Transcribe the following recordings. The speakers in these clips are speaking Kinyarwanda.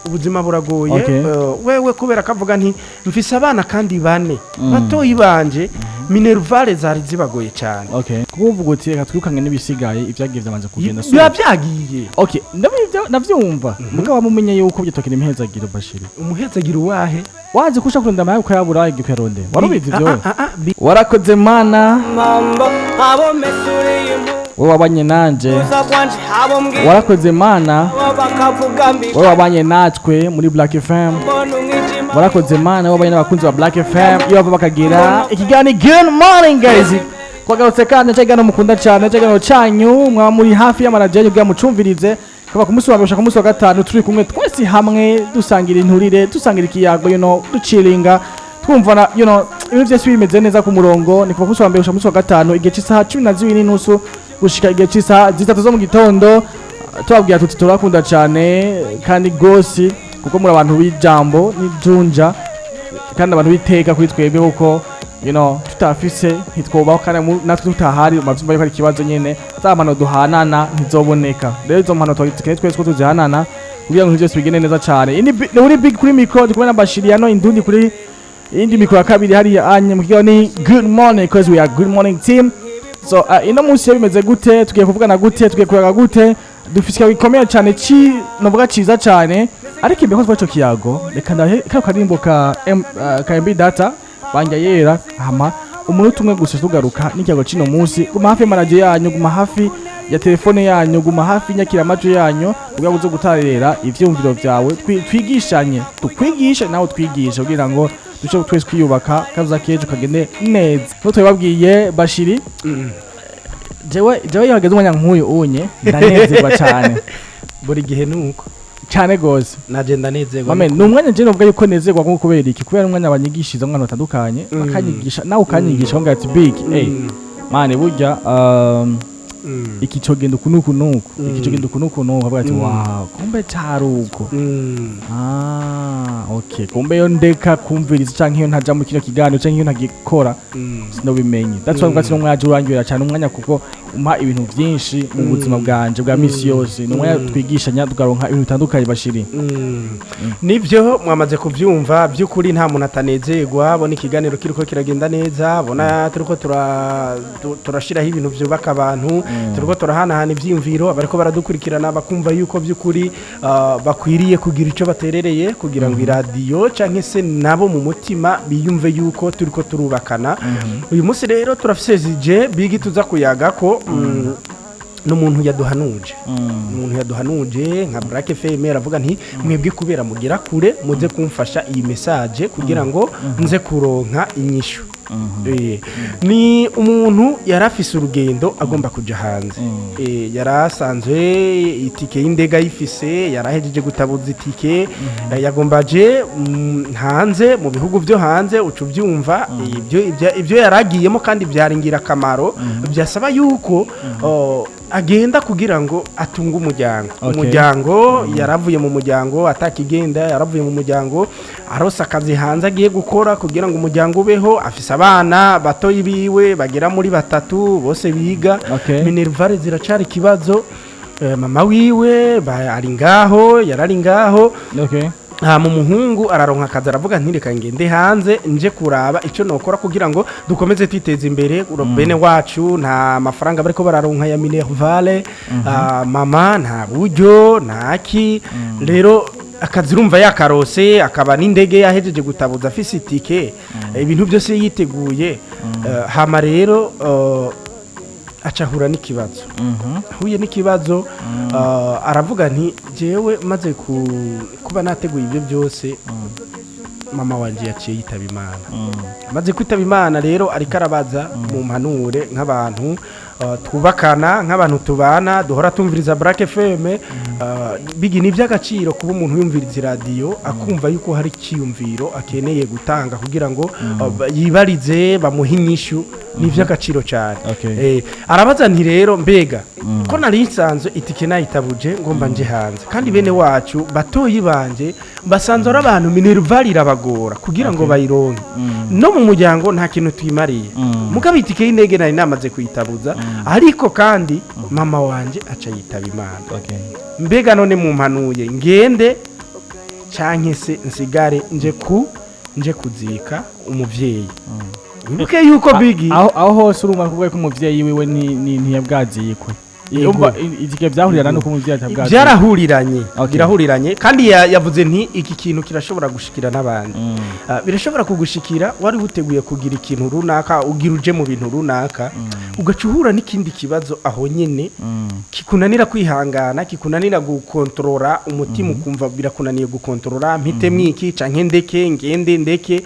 ubuzima buragoye wewe kubera kavuga nti mfise abana kandi bane batoyi banje minervale zari zibagoye cyane kuvuga uti reka twirukange n'ibisigaye ibyagiye byamanze kugenda so byagiye ndavyumva mugabo wamumenye yuko byatokera imihezagiro Bashiri umuhezagiro wahe waje kusha kurunda amaye ko yabura igikweronde warubizi byo warakoze mana abo mesuri wowe wabanye nanje warakoze mana wowe wabanye natwe muri Black FM warakoze mana wabanye n'abakunzi ba Black FM iyo bava bakagira ikigani good morning guys kwagarutse kandi cyagano mukunda cyane cyagano cyanyu mwa muri hafi y'amaradio bwa mucumvirize kaba kumusubabisha ku munsi wa gatanu turi kumwe twese hamwe dusangira inturire dusangira ikiyago ducilinga twumvana ibintu byose bimeze neza ku murongo ni kuva kumusubabisha ku munsi wa gatanu igihe cy'isaha 12:30 gushika igihe cy'isaha 3 zo mu gitondo tubabwira tuti turakunda cyane kandi gosi kuko muri abantu b'ijambo n'ijunja kandi abantu biteka kuri twebwe kuko tutafise ntitwobaho kandi natwe tutahari mavyumva yuko ari kibazo nyene zamano duhanana ntizoboneka rero izo mpano twagitse twese ko tuzihanana kugira ngo byose bigende neza cyane uri big kuri micro ndi kumwe na Bashiri indundi kuri indi micro ya kabiri hari anye mu kigo ni good morning because we are good morning team so ino munsi bimeze gute tugiye kuvugana gute tugiye kuraga gute dufisika bikomeye cyane novuga ciza cyane ariko imbere ko twaco kiyago reka ndahe karimbo ka MB data banja yera hama umuntu umwe gusa tugaruka n'ikiyago cino munsi guma hafi manaje yanyu guma hafi ya telefone yanyu guma hafi nyakira amajo yanyu kugira ngo gutarera ivyumviro vyawe twigishanye tukwigisha nawe twigisha kugira ngo duce twese kwiyubaka kaza keje kagende neza no twebabwiye Bashiri jewe yageze umwanya nk'uyu unye ndanezerwa cyane buri gihe nuko cyane gose naje ndanezerwa mame numwanya je novuga yuko nezerwa nko kubera iki kubera umwanya abanyigishiza umwana batandukanye bakanyigisha nawe ukanyigisha ngo ati big mane burya iki cogenda kunuku avuga ati wow kumbe taruko okay kumbe yo ndeka kumviriza canke iyo ntaja mu kino kiganiro canke iyo ntagikora sinobimenye that's why ngati nomwaje urangira cyane umwanya kuko umpa ibintu byinshi mu buzima bwanje bwa misi yose nomwanya twigishanya tugaronka ibintu bitandukanye Bashiri nivyo mwamaze kuvyumva byukuri nta muntu atanezerwa bona ikiganiro kiriko kiragenda neza bona turiko turashiraho ibintu byubaka abantu turiko turahanahana ivyimviro abariko baradukurikirana bakumva yuko byukuri bakwiriye kugira ico baterereye kugira ngo iradiyo canke se nabo mu mutima biyumve yuko turiko turubakana uyu munsi rero turafise zije Biggy tuza kuyaga ko n'umuntu yaduhanuje nka Black FM aravuga nti mwebwe kubera mugira kure muze kumfasha iyi message kugira ngo nze kuronka inyishu ni umuntu yarafise urugendo agomba kuja hanze yarasanzwe itike y'indega yifise yarahejeje gutabuza itike yagombaje hanze mu bihugu byo hanze ucubyumva ibyo yaragiyemo kandi byaringira kamaro byasaba yuko agenda kugira ngo atunge umuryango yaravuye mu muryango atakigenda yaravuye mu muryango arosa akazi hanze agiye gukora kugira ngo umuryango ubeho afise abana batoyi biwe bagera muri 3 bose biga minervale ziracari kibazo mama wiwe yarari ngaho mu muhungu araronka akazi aravuga nti reka ngende hanze nje kuraba ico nokora kugira ngo dukomeze twiteza imbere bene wacu nta mafaranga bariko bararonka ya minervale mama nta buryo ntaki rero akazi urumva yakarose akaba n'indege yahejeje gutabuza afise itike ibintu byose yiteguye hama rero acahura n'ikibazo huye n'ikibazo aravuga nti jewe maze kuba nateguye ibyo byose mama wanje yaciye yitaba Imana maze kwitaba Imana rero ariko arabaza mu mpanure nk'abantu twubakana nk'abantu tubana duhora tumviriza Black FM Biggy ni by'agaciro kuba umuntu yumviriza radio akumva yuko hari kiyumviro akeneye gutanga kugira ngo yibarize bamuhinyishu ni by'agaciro cyane arabaza nti rero mbega ko nari nsanzwe itike nayitabuje ngomba nje hanze kandi bene wacu batoyi banje basanzwe abantu minervale irabagora kugira ngo bayironke no mu muryango nta kintu twimariye mugabo itike y'indege nari namaze kuyitabuza ariko kandi mama wanje aca yitaba Imana mbega none mu mpanuye ngende canke se nsigare nje kuzika umuvyeyi wibuke yuko Biggy aho hose urumva kuvuga ko umuvyeyi wiwe ntiyabwaziyikwe igihe byahurirana nuko umuvyeyi atabwaziye byarahuriranye birahuriranye kandi yavuze nti iki kintu kirashobora gushikira n'abandi birashobora kugushikira wari uteguye kugira ikintu runaka ugira uje mu bintu runaka ugacuhura n'ikindi kibazo aho nyene kikunanira kwihangana kikunanira gukontorora umutima ukumva birakunaniye gukontorora mpite mwiki canke ndeke ngende ndeke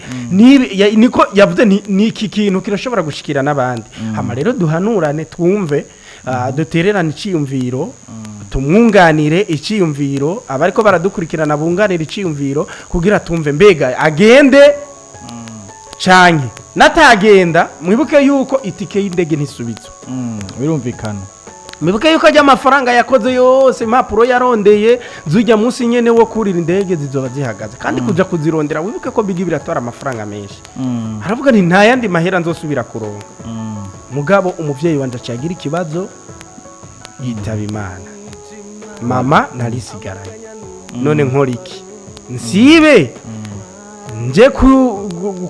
niko yavuze ni iki kintu kirashobora gushikira n'abandi hama rero duhanurane twumve dutererana iciyumviro tumwunganire iciyumviro abariko baradukurikirana bunganira iciyumviro kugira tumve mbega agende canke natagenda mwibuke yuko itike y'indege ntisubizwa birumvikana mwibuke yuko ajya amafaranga yakoze yose impapuro yarondeye zujya munsi nyene wo kurira indege zizoba zihagaze kandi kuja kuzirondera wibuke ko Biggy biratwara amafaranga menshi aravuga nti nta yandi mahera nzosubira kuronka mugabo umuvyeyi wanje acagira ikibazo yitaba Imana mama narisigaranye none nkora iki nsibe nje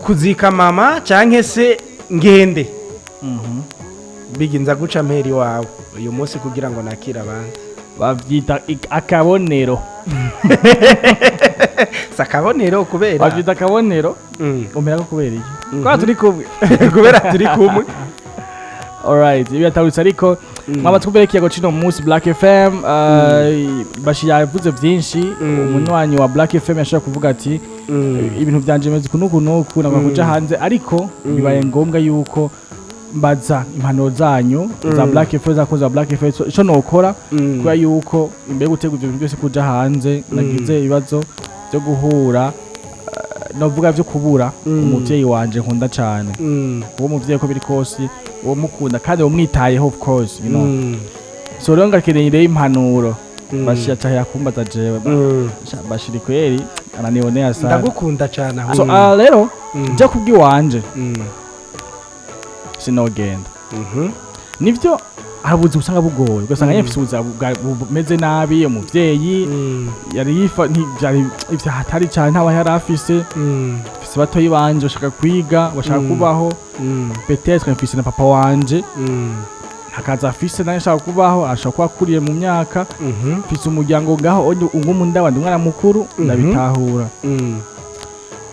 kuzika mama canke se ngende Biggy nza guca mperi wawe uyu munsi kugira ngo nakira abandi bavyita akabonero sakabonero kubera bavyita akabonero umera ko kubera iki kwa turi kumwe kubera turi kumwe. Alright, ibi atarutse ariko mwaba twuberekeye go cino munsi Black FM Bashiri yavuze byinshi umunywanyi wa Black FM yashaka kuvuga ati ibintu byanje meze kunuku nako kuja hanze ariko bibaye ngombwa yuko mbaza impano zanyu za Black FM zakoza Black FM ico nokora kwa yuko imbere gutegura ibintu byose kuja hanze nagize ibibazo byo guhura novuga byo kubura umuvyeyi wanje nkunda cyane uwo muvyeyi ko biri kose uwo mukunda kandi uwo mwitayeho of course you know so rero ngakeneye impanuro Bashiri cyahya kumbaza jewe Bashiri kweri ananionea sana ndagukunda cyane so rero je kubwi wanje sinogenda nivyo arabuze usanga bugoye ugasanga yefise bumeze nabi umuvyeyi yari yifa ntivyari ivyo hatari cyane ntawa yarafise fise batoyi banje bashaka kwiga bashaka kubaho peut-être mfise na papa wanje hakaza afise naye shaka kubaho ashaka kuba kuriye mu myaka mfise umuryango ngaho ungumu ndabandi umwana mukuru ndabitahura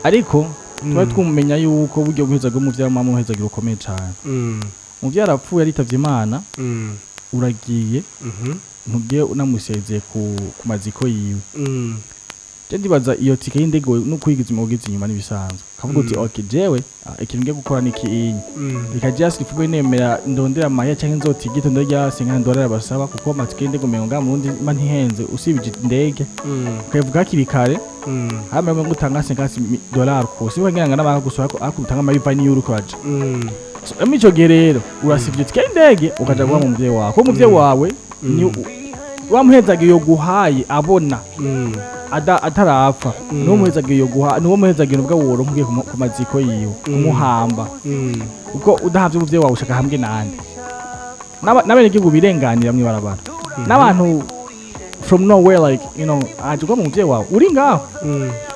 ariko tuba twumenya yuko buryo bwiza bwo muvyayi mama muhezagira ukomeye cyane muvyayi arapfuye aritavye Imana uragiye ntugiye unamusezeye ku maziko yiwe je ndibaza iyo tike y'indege no kwigiza umugizi inyuma nibisanzwe kavuga uti okay jewe ikintu ngiye gukora niki inyi ikaje asifubwe nemera ndondera amaya canke nzotigito ndorya $50 basaba kuko matike y'indege umenga murundi mantihenze usibije indege ukavuga kirikare hama ngo utanga $50 ko siwe ngira ngana bakagusura ko akutanga amabivani y'uru kwaje so emico gerero urasivye tike y'indege ukaja guha mu muvyeyi wawe ko muvyeyi wawe ni wamuhezaga yo guhaye abona atarapfa no muhezaga yo guha no muhezaga nubwo woro mvuye ku maziko yiwe umuhamba uko udahavye umuvyeyi wawe ushaka hambwe nande nabene gigu birenganira mwibarabara n'abantu from nowhere like you know ajugwa mu muvyeyi wawe uri ngaho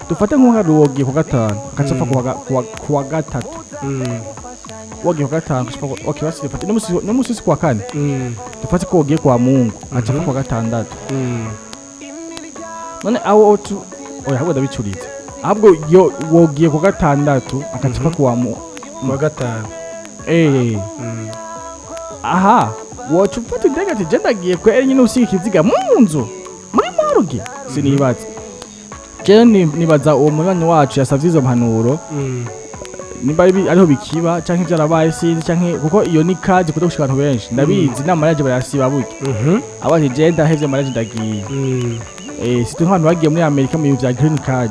dufate nk'uharugiye ku gatanu akacapfa ku wa gatatu wagiye ku gatanu okay basi dufate no musi kwa kane dufate ko wagiye kwa Mungu acapfa ku wa gatandatu none aho oya habo ndabicuritse ahubwo yo wogiye ku gatandatu akacapfa ku wa gatanu aha wocu pfuti ndega ati je ndagiye ko nyine usikiziga mu nzu muri morgue sinibaza je nibaza uwo munywanyi wacu yasavye izo mpanuro nimba ariho bikiba canke byarabaye sinzi canke kuko iyo ni kaje kuko gushika abantu benshi ndabizi nama yaje barasiba buke abati je ndahevye maraje ndagiye situ nk'abantu bagiye muri Amerika mu bya green card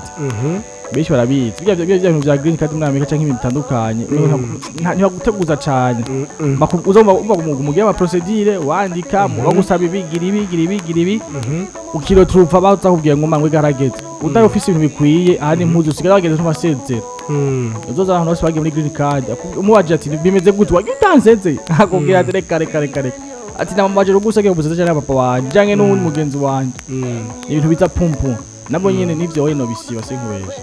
benshi barabizi bya bintu bya green card muri Amerika canke ibintu bitandukanye ntibaguteguza cane bakubuza umugiye ama procedure wandika mu gusaba ibigiri ukiro trufa baza kubwiye ngo mangwe garageze udayo ofisi ibintu bikwiye aha ni mpuzu sigara bageze tumasezera uzoza ahantu hose bagiye muri green card umuwaje ati bimeze gute wagitanzeze akubwira ati reka ati na mama waje rugusage ubuzeza cyane papa wanje jange n'undi mugenzi wanje ibintu bita pumpu nabo nyene nivyo wowe no bisiba sinkubesha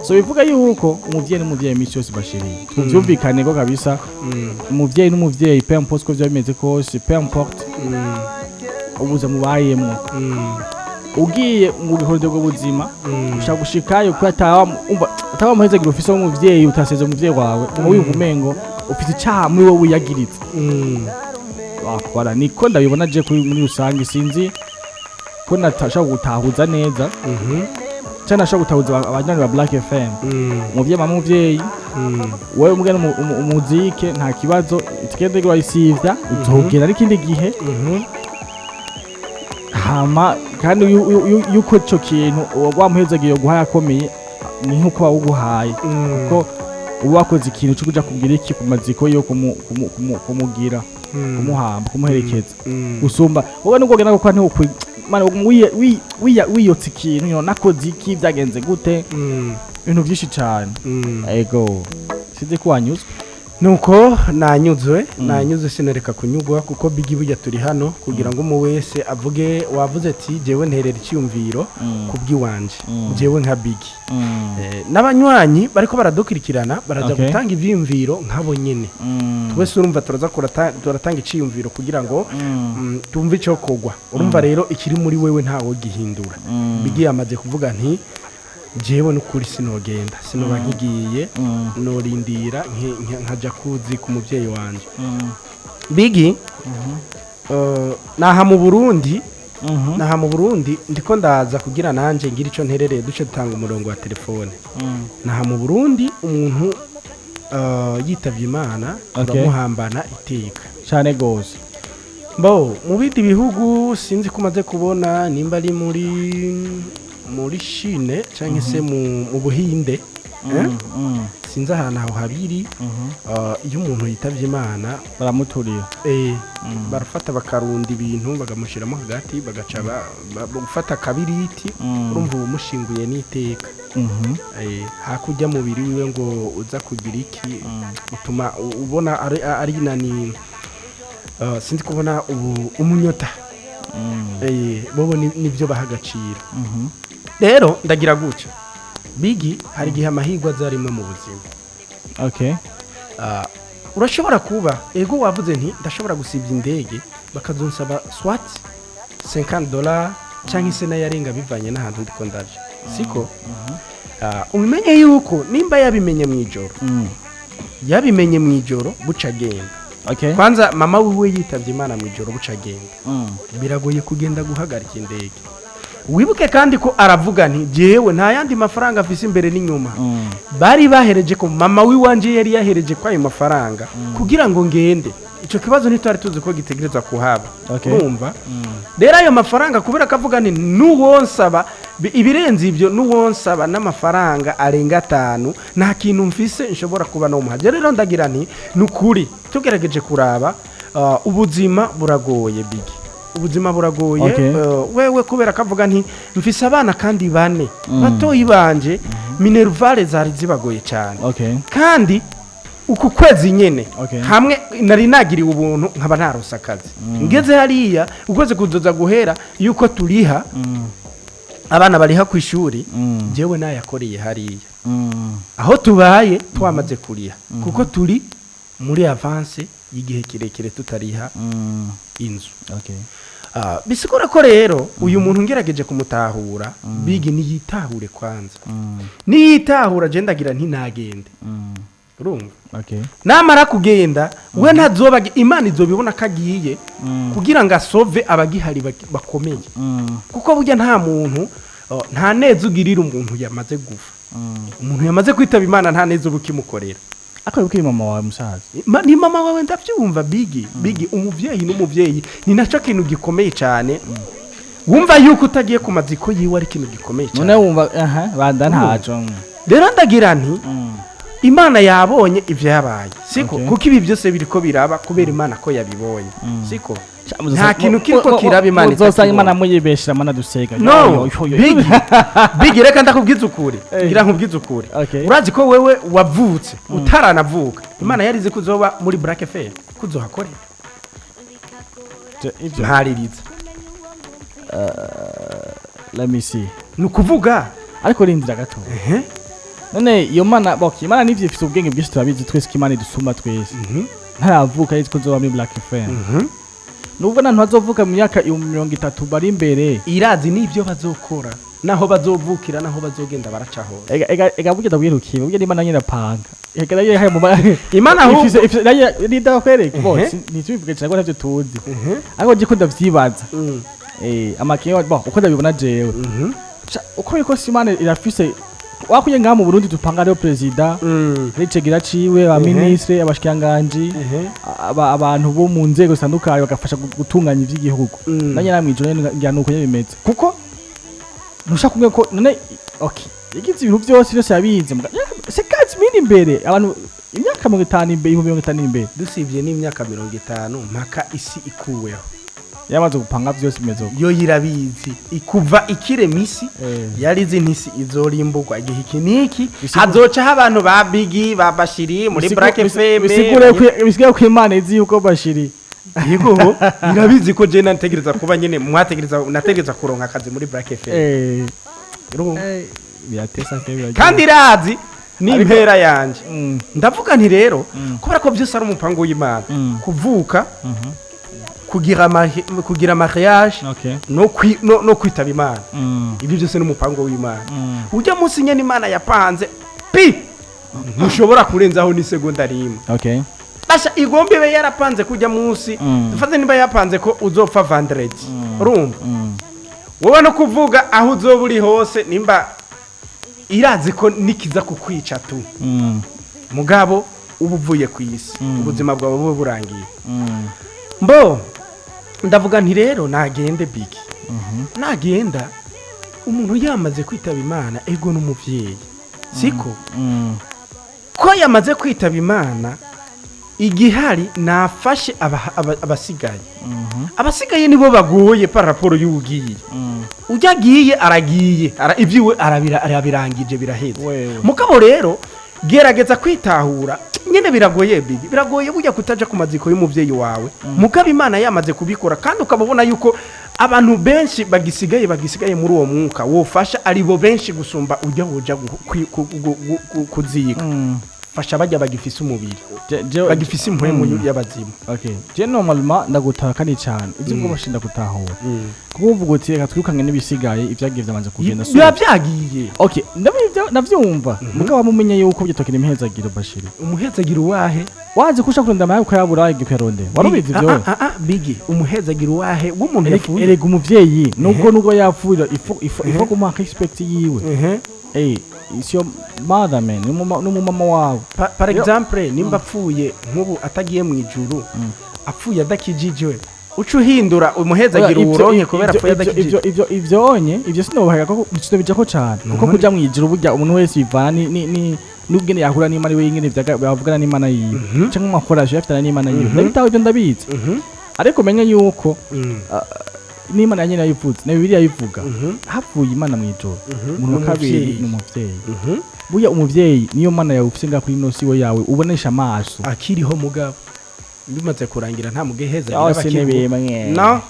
so bivuga yuko umuvyeyi n'umuvyeyi misi yose bashiriye tuvyumvikane ko kabisa umuvyeyi n'umuvyeyi peu importe ko vyo bimeze kose peu importe ubuza mubayemwo ugiye mu bikorwa bw'ubuzima ushaka gushikayo ko atawa muhezagira ufise umuvyeyi utaseze umuvyeyi wawe wumva umengo ufite icyaha muri wowe uyagiritse wakora niko ndabibona je muri rusange sinzi ko natashaka gutahuza neza cyane nashaka gutahuza abanywanyi ba Black FM umuvyeyi mama umuvyeyi wowe mugana umuzike nta kibazo itikende gwa isivya uzogera n'ikindi gihe hama kandi yuko cyo kintu wamuhezagiye guhaye akomeye ni nkuko bawuguhaye kuko ubu wakoze ikintu cyo kuja kubwira iki ku maziko yo kumugira kumuhamba kumuherekeza usumba wowe nuko gena ko nti mana wiyotse ikintu nakoze iki byagenze gute ibintu byinshi cyane ego size kwanyuzwa nuko nanyuzwe sinereka kunyugwa kuko Biggy burya turi hano kugira ngo mu wese avuge wavuze ati jewe nterera icyumviro kubwiwanje jewe nka Biggy n'abanywanyi bariko baradukurikirana baraza gutanga ivyumviro nkabo nyene twese urumva turatanga icyumviro kugira ngo tumve ico kogwa urumva rero ikiri muri wewe ntawo gihindura Biggy yamaze kuvuga nti jewe nukuri sinogenda sinoba nkigiye norindira nkaja kuzi ku muvyeyi wanje Biggy naha mu Burundi ndiko ndaza kugira nanje ngira ico nterereye duce dutanga umurongo wa telefone naha mu Burundi umuntu yitavye Imana turamuhambana iteka cyane gose mu bindi bihugu sinzi ko maze kubona nimba ari muri Chine cyangwa se mu Buhinde sinzi ahantu aho habiri iyo umuntu yitavye Imana baramuturira barafata bakarunda ibintu bagamushiramo hagati bagaca gufata kabiriti urumva umushinguye n'iteka hakujya mu biri wiwe ngo uza kugira iki utuma ubona ari nani sinzi kubona umunyota bobo nibyo bahagacira rero ndagira guca Biggy hari gihe amahirwe azarimwe mu buzima urashobora kuba ego wavuze nti ndashobora gusibya indege bakazonsaba swat $50 cyangwa se nayarenga bivanye n'ahantu ndiko ndaje siko umenye yuko nimba yabimenye mu ijoro buca agenda kwanza mama wiwe yitavye Imana mu ijoro buca agenda biragoye kugenda guhagarika indege wibuke kandi ko aravuga nti jewe nta yandi mafaranga afise imbere n'inyuma bari bahereje ko mama wiwanje yari yahereje kwa ayo mafaranga kugira ngo ngende ico kibazo ntitwari tuzi ko gitegereza kuhaba urumva rero ayo mafaranga kubera kavuga nti nuwonsaba ibirenze ibyo nuwonsaba n'amafaranga arenga 5 nta kintu mfise nshobora kuba no muhaje rero ndagira nti nukuri tugerageje kuraba ubuzima buragoye Biggy ubuzima buragoye wewe kubera kavuga nti mfise abana kandi bane batoyi banje minervale zari zibagoye cyane kandi uku kwezi nyene hamwe nari nagiriwe ubuntu nkaba narosa akazi ngeze hariya ukweze kuzoza guhera yuko turiha abana bariha ku ishuri jewe nayakoreye hariya aho tubaye twamaze kuriha kuko turi muri avance y'igihe kirekire tutariha inzu bisigura ko rero uyu muntu ngerageje kumutahura Biggy niyitahure kwanza niyitahura je ndagira nti nagende urumva namara kugenda we ntazoba Imana izobibona kagiye kugira ngo asove abagihari bakomeye kuko burya nta muntu nta neza ugirira umuntu yamaze gufa umuntu yamaze kwitaba Imana nta neza ubukimukorera akari ukiri mama wawe musaza ni mama wawe ndavyumva Biggy umuvyeyi n'umuvyeyi ni naco kintu gikomeye cyane wumva yuko utagiye ku maziko yiwe ari kintu gikomeye cyane none wumva banda ntaco rero ndagira nti Imana yabonye ivyo yabaye siko kuko ibi byose biriko biraba kubera Imana ko yabibonye siko nta kintu kiriko kiraba Imana uzosanga Imana muyibeshira mana dusega no Biggy reka ndakubwiza ukuri ngira nkubwiza ukuri urazi ko wewe wavutse utaranavuka Imana yarize kuzoba muri Black FM kuzohakorera ivyo haririza let me see nukuvuga ariko rindira gato none iyo mana boki imana nivyo ifite ubwenge bwinshi turabizi twese ko imana idusumba twese ntaravuka yitwa zoba muri Black FM nubwo nantu azovuka mu myaka 30 bari imbere irazi nivyo bazokora naho bazovukira naho bazogenda baracaho ega burya ndabwirukiye burya imana nyine apanga ega nayo yahaye mu imana ahubwo nida kwereka bose ntibivuge cyane ko ntavyo tuzi ariko je ko ndavyibaza amakenye uko ndabibona jewe uko biko imana irafise wakuye ngaha mu Burundi dupanga rero president ricegira ciwe ba ministre abashikanganje abantu bo mu nzego zitandukanye bagafasha gutunganya ivy'igihugu nanye namwijoro ngira nuko bimeze kuko nushaka kumwe ko none okay igize ibintu byose yabize se kazi mini imbere abantu imyaka 50 imbere 50 imbere dusibye n'imyaka 50 mpaka isi ikuweho yamaze gupanga byose bimezo yo yirabizi ikuva ikiremisi yarizi ntisi izorimburwa igihe ikiniki hazoca abantu ba Biggy ba Bashiri muri Black FM bisigure ko imana izi yuko Bashiri yego irabizi ko je nategereza kuba nyene nategereza kuronka akazi muri Black FM biratesa kebya kandi irazi ni impera yanje ndavuga nti rero kubera ko byose ari umupango w'Imana kuvuka kugira mariage no kwitaba Imana ibi byose ni umupango w'Imana ujya munsi nyene Imana yapanze ntushobora kurenzaho ni segonda rimwe basha igombe be yarapanze kujya munsi dufate niba yapanze ko uzopfa vendredi urumva wowe no kuvuga aho uzoba uri hose nimba irazi ko nikiza kukwica tu mugabo ubuvuye ku isi ubuzima bwawe bube burangiye mbo ndavuga nti rero nagende Biggy nagenda umuntu yamaze kwitaba Imana ego n'umuvyeyi siko ko yamaze kwitaba Imana igihari nafashe abasigaye abasigaye nibo bagoye par rapport y'ugiye ujagiye aragiye ibyiwe arabirangije biraheze mukabo rero gerageza kwitahura nyene biragoye Biggy biragoye bujya kutaja ku maziko y'umuvyeyi wawe mukaba Imana yamaze kubikora kandi ukabona yuko abantu benshi bagisigaye muri uwo mwuka wofasha aribo benshi gusumba ujya hoja kuzika fasha bajya bagifise umubiri bagifise impwemu y'abazimu je normalement ndagutaka ni cyane ibyo ngo bashinda gutahura kuvuga uti reka twirukange n'ibisigaye ibyagiye byamanze kugenda so byagiye navyumva mugabo wamumenye yuko byatokira imhezagiro Bashiri umuhezagiro wahe waje kusha kurunda amaye ko yabura igikweronde warubizi byo Biggy umuhezagiro wahe w'umuntu yafuye erega umuvyeyi nubwo yapfuira ifo kumaka expect yiwe isyo mother man n'umumama wawe par exemple nimba apfuye nk'ubu atagiye mu ijuru apfuye adakijijwe ucu hindura umuhezagiro uronke kubera apfuye adakijijwe ivyo sinobahaga ko bicito bijako cyane kuko kuja mu ijuru burya umuntu wese bivana ni nubwene yahura n'Imana we ingene bavugana n'Imana yiwe cyangwa amakoraje yafitana n'Imana yiwe ndabitaho ibyo ndabizi ariko menye yuko n'Imana nyine yayivuze na Bibiliya yivuga hapfuye Imana mu ijoro umuntu kabiri n'umuvyeyi buya umuvyeyi niyo Mana yawe ufise ngakuri nosi we yawe ubonesha amaso akiriho mugabo bimaze kurangira nta mugeheza no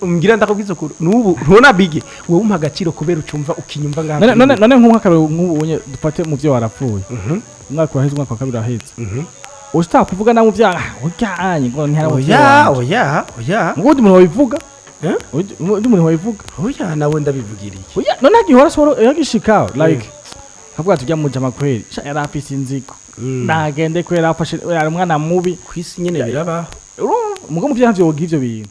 umbwira ndakubwiza ko nubu ntona Biggy wowe umpa agaciro kubera ucumva ukinyumva ngaho none nk'umwaka nk'ubonye dufate mu byo warapfuye umwaka waheze umwaka wa kabiri ahetse ushaka kuvuga na mu byaha ujyanye ngo ntihara oya ngo umuntu wabivuga undi muntu wabivuga oya nawe ndabivugiriye oya none agihora soro yagishika like kavuga tujya mu jama kweli yari afise inziko nagende kwera afashe umwana mubi kwisi nyene birabaho mugo mu byaha byo ivyo bintu